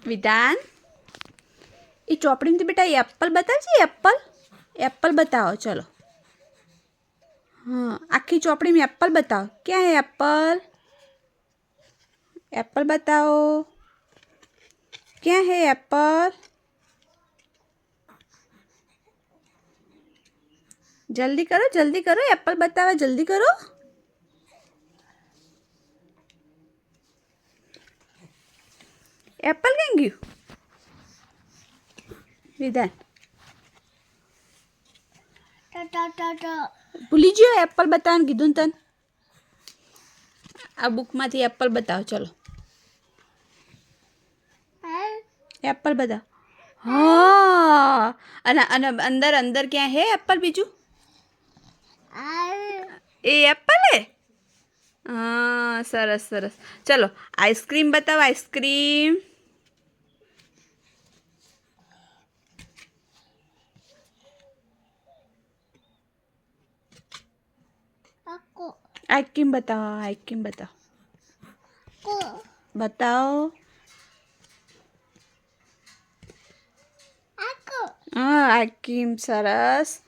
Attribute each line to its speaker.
Speaker 1: विधान ये चौपड़ी में तो बेटा एप्पल बता जी एप्पल बताओ चलो। हाँ आखी चौपड़ी में एप्पल बताओ क्या है एप्पल एप्पल बताओ क्या है एप्पल जल्दी करो एप्पल बताओ जल्दी करो। एप्पल कहीं गયું विधान भूली गयो एप्पल बताओ कीधुं तन आ बुक मांथी एप्पल बताओ चलो एप्पल बताओ। हाँ अने अने अंदर अंदर क्या है एप्पल बीजू ए एप्पल है। हाँ सरस सरस चलो आइसक्रीम बताओ आइसक्रीम आइसक्रीम बताओ बताओ हाँ आइसक्रीम सरस